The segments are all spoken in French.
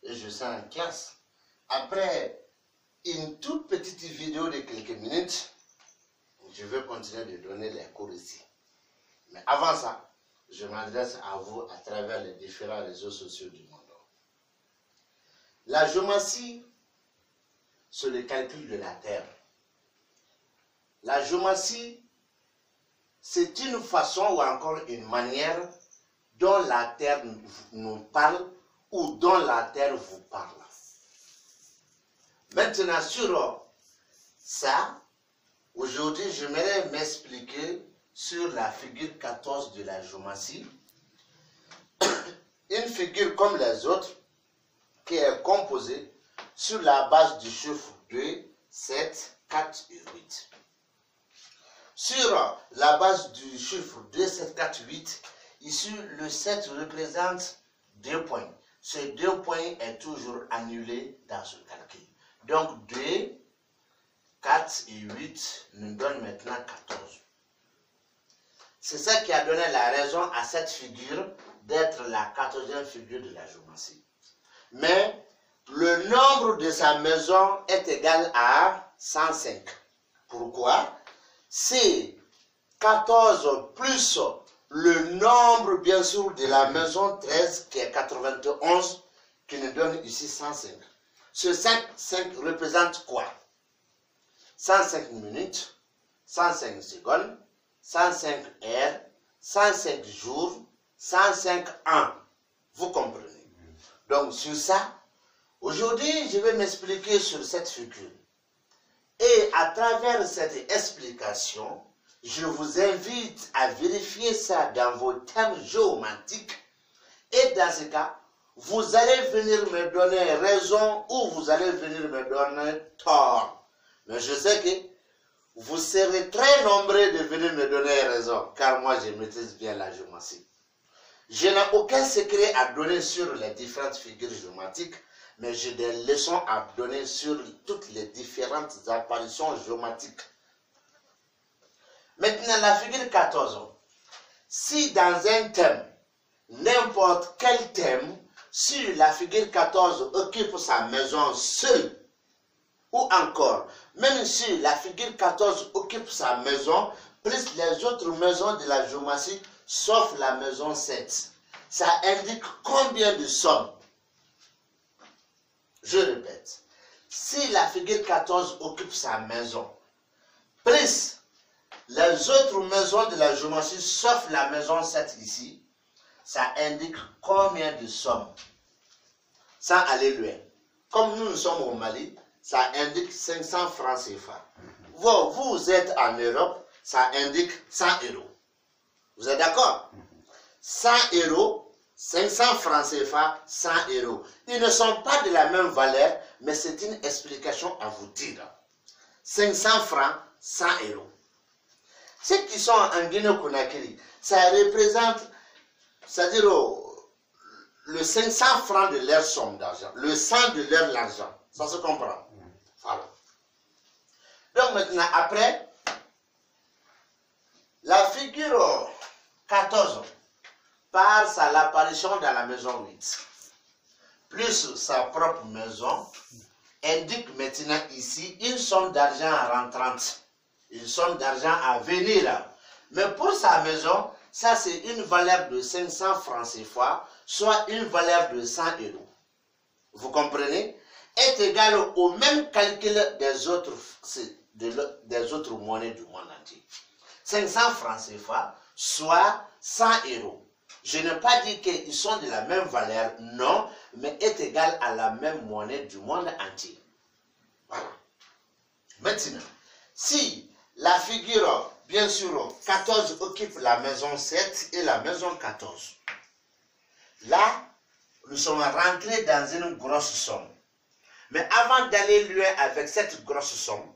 et je serai en classe. Après une toute petite vidéo de quelques minutes, je vais continuer de donner les cours ici. Mais avant ça, je m'adresse à vous à travers les différents réseaux sociaux du monde. La géométrie, c'est le calcul de la Terre. La géométrie, c'est une façon ou encore une manière dont la Terre nous parle ou dont la Terre vous parle. Maintenant, sur ça, aujourd'hui, j'aimerais m'expliquer sur la figure 14 de la géométrie. Une figure comme les autres qui est composée sur la base du chiffre 2, 7, 4 et 8. Sur la base du chiffre 2, 7, 4, 8, ici le 7 représente 2 points. Ce 2 points est toujours annulé dans ce calcul. Donc 2, 4 et 8 nous donnent maintenant 14. C'est ça qui a donné la raison à cette figure d'être la 14e figure de la géométrie. Mais le nombre de sa maison est égal à 105. Pourquoi? C'est 14 plus le nombre, bien sûr, de la maison 13, qui est 91, qui nous donne ici 105. Ce 5 représente quoi? 105 minutes, 105 secondes, 105 heures, 105 jours, 105 ans. Vous comprenez? Donc, sur ça, aujourd'hui, je vais m'expliquer sur cette figure. Et à travers cette explication, je vous invite à vérifier ça dans vos thèmes géométriques. Et dans ce cas, vous allez venir me donner raison ou vous allez venir me donner tort. Mais je sais que vous serez très nombreux de venir me donner raison, car moi je maîtrise bien la géométrie. Je n'ai aucun secret à donner sur les différentes figures géométriques, mais j'ai des leçons à donner sur toutes les différentes apparitions géométriques. Maintenant, la figure 14. Si dans un thème, n'importe quel thème, si la figure 14 occupe sa maison seule, ou encore, même si la figure 14 occupe sa maison, plus les autres maisons de la géométrie, sauf la maison 7, ça indique combien de sommes? Je répète, si la figure 14 occupe sa maison, plus les autres maisons de la géométrie, sauf la maison 7 ici, ça indique combien de sommes? Sans aller loin. Comme nous sommes au Mali, ça indique 500 francs CFA. Vous êtes en Europe, ça indique 100 euros. Vous êtes d'accord? 100 euros, 500 francs CFA, 100 euros. Ils ne sont pas de la même valeur, mais c'est une explication à vous dire. 500 francs, 100 euros. Ceux qui sont en Guinée-Conakry, ça représente, c'est-à-dire le 500 francs de leur somme d'argent, le 100 de leur argent. Ça se comprend? Voilà. Donc maintenant, après, la figure 14, par l'apparition dans la maison 8, plus sa propre maison, indique maintenant ici une somme d'argent rentrante, une somme d'argent à venir. Mais pour sa maison, ça c'est une valeur de 500 francs CFA, soit une valeur de 100 euros. Vous comprenez? Est égal au même calcul des autres monnaies du monde entier. 500 francs CFA, soit 100 euros. Je n'ai pas dit qu'ils sont de la même valeur, non, mais est égal à la même monnaie du monde entier. Voilà. Maintenant, si la figure, bien sûr, 14 occupe la maison 7 et la maison 14, là, nous sommes rentrés dans une grosse somme. Mais avant d'aller loin avec cette grosse somme,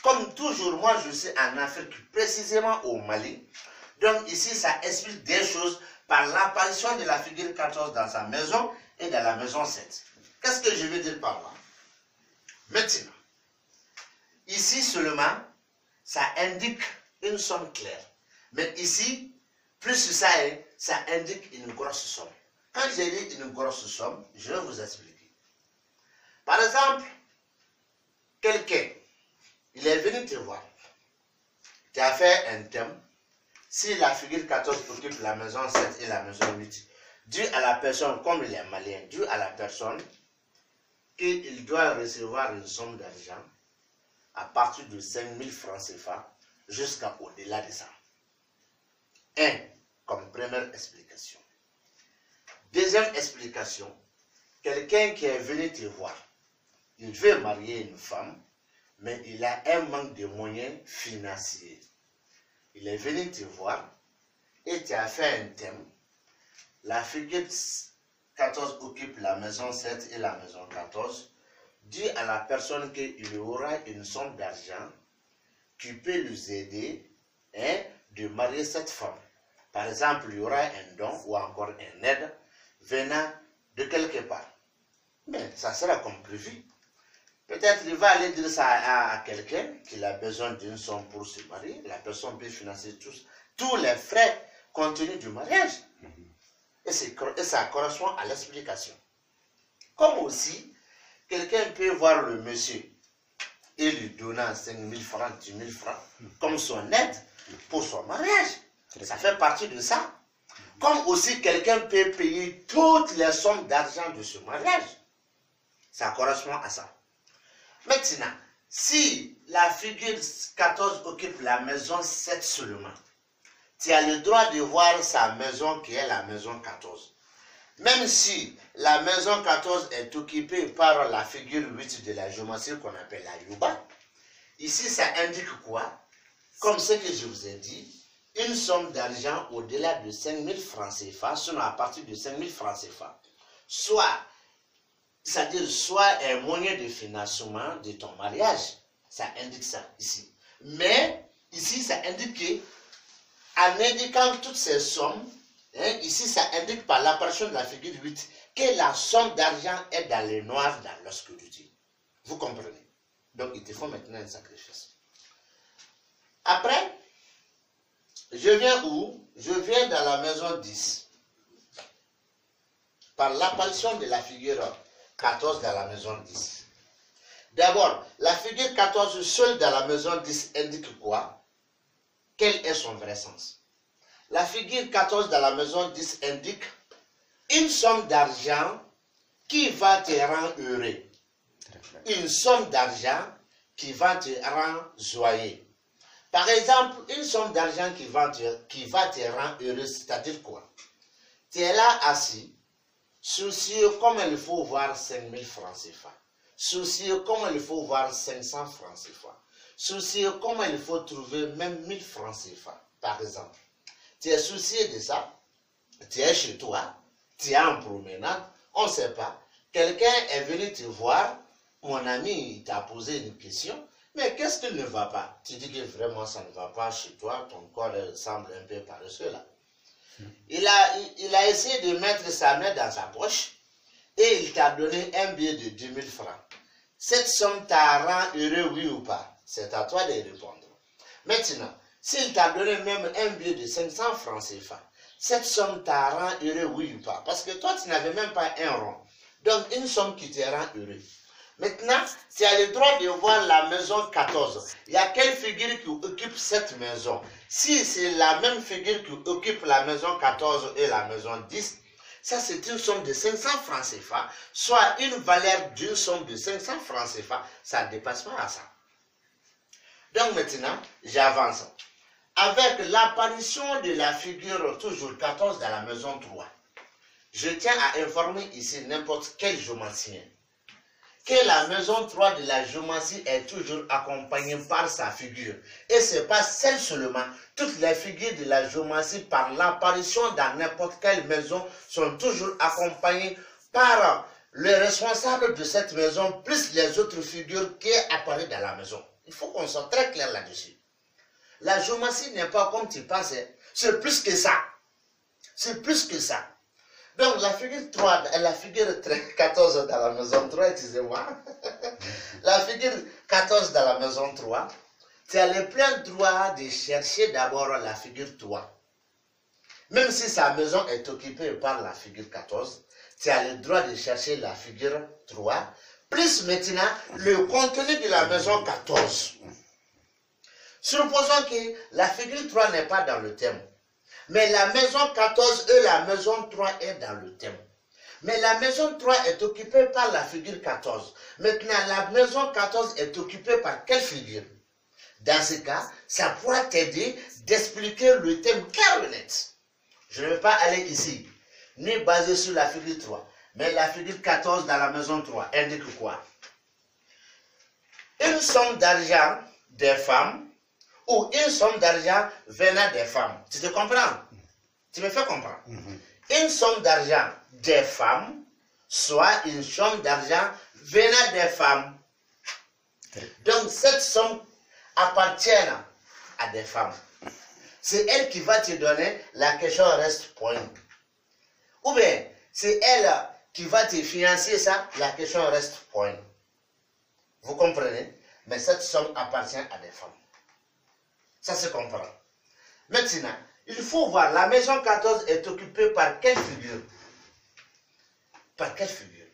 comme toujours, moi je suis en Afrique, précisément au Mali, donc ici ça explique des choses par l'apparition de la figure 14 dans sa maison et dans la maison 7. Qu'est-ce que je veux dire par là? Maintenant, ici seulement, ça indique une somme claire. Mais ici, plus ça indique une grosse somme. Quand j'ai dit une grosse somme, je vais vous expliquer. Par exemple, quelqu'un, il est venu te voir. Tu as fait un thème. Si la figure 14 occupe la maison 7 et la maison 8, dû à la personne, comme il est malien, dû à la personne qu'il doit recevoir une somme d'argent à partir de 5 000 francs CFA jusqu'à au-delà de ça. Comme première explication. Deuxième explication, quelqu'un qui est venu te voir, il veut marier une femme, mais il a un manque de moyens financiers. Il est venu te voir et tu as fait un thème. La figure 14 occupe la maison 7 et la maison 14. Dis à la personne qu'il aura une somme d'argent qui peut lui aider de marier cette femme. Par exemple, il y aura un don ou encore une aide venant de quelque part. Mais ça sera comme prévu. Peut-être il va aller dire ça à quelqu'un qu'il a besoin d'une somme pour se marier. La personne peut financer tous les frais contenus du mariage. Et ça correspond à l'explication. Comme aussi, quelqu'un peut voir le monsieur et lui donner 5 000 francs, 10 000 francs comme son aide pour son mariage. Ça fait partie de ça. Comme aussi quelqu'un peut payer toutes les sommes d'argent de ce mariage. Ça correspond à ça. Maintenant, si la figure 14 occupe la maison 7 seulement, tu as le droit de voir sa maison qui est la maison 14. Même si la maison 14 est occupée par la figure 8 de la géométrie qu'on appelle la Yuba, ici ça indique quoi? Comme ce que je vous ai dit, une somme d'argent au-delà de 5 000 francs CFA, sinon à partir de 5 000 francs CFA, c'est-à-dire soit un moyen de financement de ton mariage, ça indique ça ici. Mais ici ça indique que, en indiquant toutes ces sommes, ici ça indique par l'apparition de la figure 8 que la somme d'argent est dans les noirs dans l'osque de Dieu. Vous comprenez? Donc il te faut maintenant un sacrifice. Après, je viens où? Je viens dans la maison 10. Par l'apparition de la figure 14 dans la maison 10. D'abord, la figure 14 seule dans la maison 10 indique quoi? Quel est son vrai sens? La figure 14 dans la maison 10 indique une somme d'argent qui va te rendre heureux. Une somme d'argent qui va te rendre joyeux. Par exemple, une somme d'argent qui va te rendre heureux, c'est-à-dire quoi? Tu es là assis, soucieux comme il faut voir 5 000 francs CFA. Soucieux comme il faut voir 500 francs CFA. Soucieux comme il faut trouver même 1000 francs CFA, par exemple. Tu es soucieux de ça, tu es chez toi, tu es en promenade, on ne sait pas. Quelqu'un est venu te voir, mon ami t'a posé une question, mais qu'est-ce qui ne va pas? Tu dis que vraiment ça ne va pas chez toi, ton corps semble un peu paresseux là. Il a essayé de mettre sa main dans sa poche et il t'a donné un billet de 10 000 francs. Cette somme t'a rendu heureux, oui ou pas? C'est à toi de répondre. Maintenant, s'il t'a donné même un billet de 500 francs CFA, cette somme t'a rendu heureux, oui ou pas? Parce que toi, tu n'avais même pas un rond. Donc, une somme qui te rend heureux. Maintenant, tu as le droit de voir la maison 14. Il y a quelle figure qui occupe cette maison? Si c'est la même figure qui occupe la maison 14 et la maison 10, ça c'est une somme de 500 francs CFA, soit une valeur d'une somme de 500 francs CFA, ça ne dépasse pas à ça. Donc maintenant, j'avance. Avec l'apparition de la figure toujours 14 dans la maison 3, je tiens à informer ici n'importe quel géomaticien que la maison 3 de la géomancie est toujours accompagnée par sa figure. Et ce n'est pas celle seulement. Toutes les figures de la géomancie, par l'apparition dans n'importe quelle maison, sont toujours accompagnées par le responsable de cette maison, plus les autres figures qui apparaissent dans la maison. Il faut qu'on soit très clair là-dessus. La géomancie n'est pas comme tu penses. C'est plus que ça. C'est plus que ça. Donc la figure 3, la figure 14 dans la maison 3, excusez-moi, la figure 14 dans la maison 3, tu as le plein droit de chercher d'abord la figure 3. Même si sa maison est occupée par la figure 14, tu as le droit de chercher la figure 3 plus maintenant le contenu de la maison 14. Supposons que la figure 3 n'est pas dans le thème. Mais la maison 14 et la maison 3 est dans le thème. Mais la maison 3 est occupée par la figure 14. Maintenant, la maison 14 est occupée par quelle figure? Dans ce cas, ça pourra t'aider d'expliquer le thème clair et net. Je ne vais pas aller ici, ni basé sur la figure 3. Mais la figure 14 dans la maison 3 indique quoi? Une somme d'argent des femmes ou une somme d'argent venant des femmes. Tu te comprends? Tu me fais comprendre? Une somme d'argent des femmes, soit une somme d'argent venant des femmes. Donc cette somme appartient à des femmes. C'est elle qui va te donner, la question reste point. Ou bien, c'est elle qui va te financer ça, la question reste point. Vous comprenez? Mais cette somme appartient à des femmes. Ça se comprend. Maintenant, il faut voir, la maison 14 est occupée par quelle figure? Par quelle figure?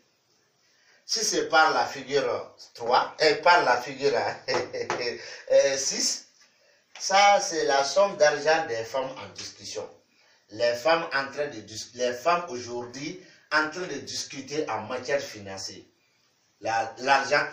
Si c'est par la figure 3, et par la figure 6, ça c'est la somme d'argent des femmes en discussion. Les femmes aujourd'hui en train de discuter en matière financière. L'argent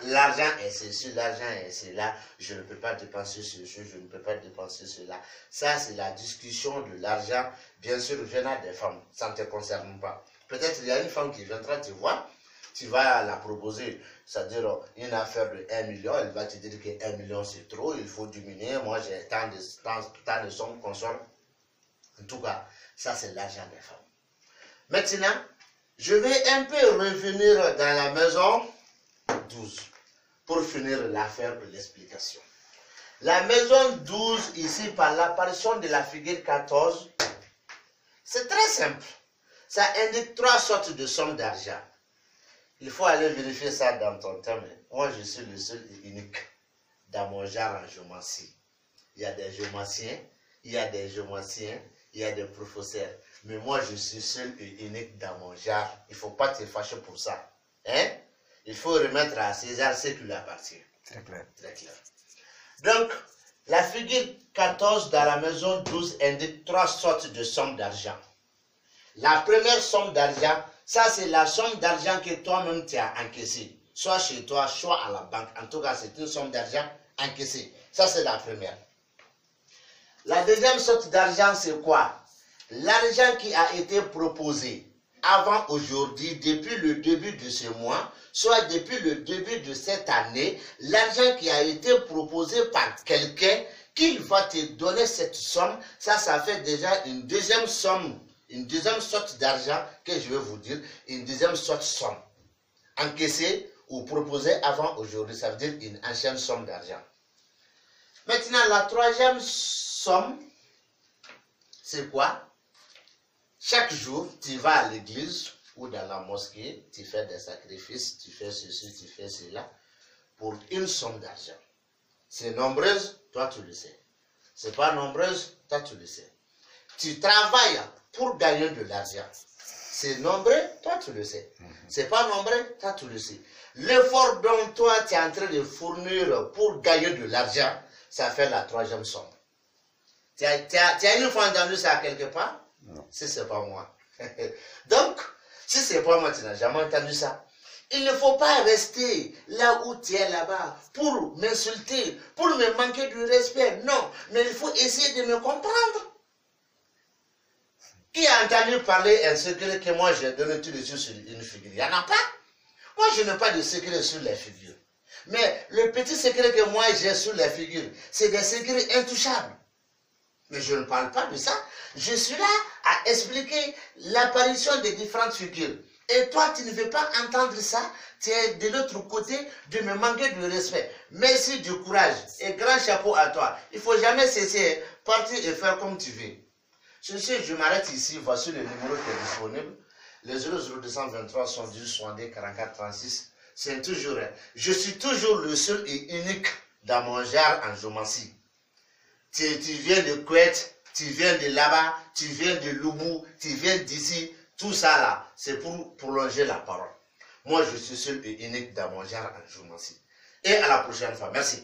est ceci, l'argent est cela, je ne peux pas dépenser ceci, je ne peux pas dépenser cela. Ça, c'est la discussion de l'argent, bien sûr, venant des femmes. Ça ne te concerne pas. Peut-être il y a une femme qui viendra te voir, tu vas la proposer, c'est-à-dire une affaire de 1 million, elle va te dire que 1 million c'est trop, il faut diminuer, moi j'ai tant de sommes qu'on soit. En tout cas, ça c'est l'argent des femmes. Maintenant, je vais un peu revenir dans la maison 12 pour finir l'affaire de l'explication. La maison 12 ici par l'apparition de la figure 14, c'est très simple. Ça indique 3 sortes de sommes d'argent. Il faut aller vérifier ça dans ton thème. Moi je suis le seul et unique dans mon genre en géomancie. Il y a des géomanciens, il y a des géomanciens, il y a des professeurs. Mais moi je suis seul et unique dans mon genre. Il ne faut pas te fâcher pour ça. Hein? Il faut remettre à César ce qui lui appartient. Très clair. Très clair. Donc, la figure 14 dans la maison 12 indique 3 sortes de sommes d'argent. La première somme d'argent, ça c'est la somme d'argent que toi-même tu as encaissée. Soit chez toi, soit à la banque. En tout cas, c'est une somme d'argent encaissée. Ça c'est la première. La deuxième sorte d'argent, c'est quoi? L'argent qui a été proposé avant aujourd'hui, depuis le début de ce mois, soit depuis le début de cette année, l'argent qui a été proposé par quelqu'un qui va te donner cette somme, ça fait déjà une deuxième somme, une deuxième sorte d'argent que je vais vous dire, une deuxième sorte de somme. Encaissée ou proposée avant aujourd'hui, ça veut dire une ancienne somme d'argent. Maintenant, la troisième somme, c'est quoi? Chaque jour, tu vas à l'église ou dans la mosquée, tu fais des sacrifices, tu fais ceci, tu fais cela, pour une somme d'argent. C'est nombreuse, toi tu le sais. C'est pas nombreuse, toi tu le sais. Tu travailles pour gagner de l'argent. C'est nombreux, toi tu le sais. C'est pas nombreux, toi tu le sais. L'effort dont toi tu es en train de fournir pour gagner de l'argent, ça fait la troisième somme. Tu as une fois entendu ça quelque part? Non. Si c'est pas moi. Donc, si c'est pas moi, tu n'as jamais entendu ça. Il ne faut pas rester là où tu es là-bas pour m'insulter, pour me manquer de respect. Non, mais il faut essayer de me comprendre. Qui a entendu parler un secret que moi j'ai donné tout de suite sur une figure? Il n'y en a pas. Moi, je n'ai pas de secret sur les figures. Mais le petit secret que moi j'ai sur les figures, c'est des secrets intouchables. Mais je ne parle pas de ça. Je suis là à expliquer l'apparition des différentes figures. Et toi, tu ne veux pas entendre ça. Tu es de l'autre côté de me manquer de respect. Merci du courage et grand chapeau à toi. Il ne faut jamais cesser, partir et faire comme tu veux. Je m'arrête ici. Voici le numéro qui est disponible. Les 00223 70 62 44 36. C'est toujours, je suis toujours le seul et unique dans mon genre en géomancie. Tu viens de Kuwait, tu viens de là-bas, tu viens de Loubou, tu viens d'ici, tout ça là, c'est pour prolonger la parole. Moi, je suis seul et unique dans mon genre en géométrie. Et à la prochaine fois. Merci.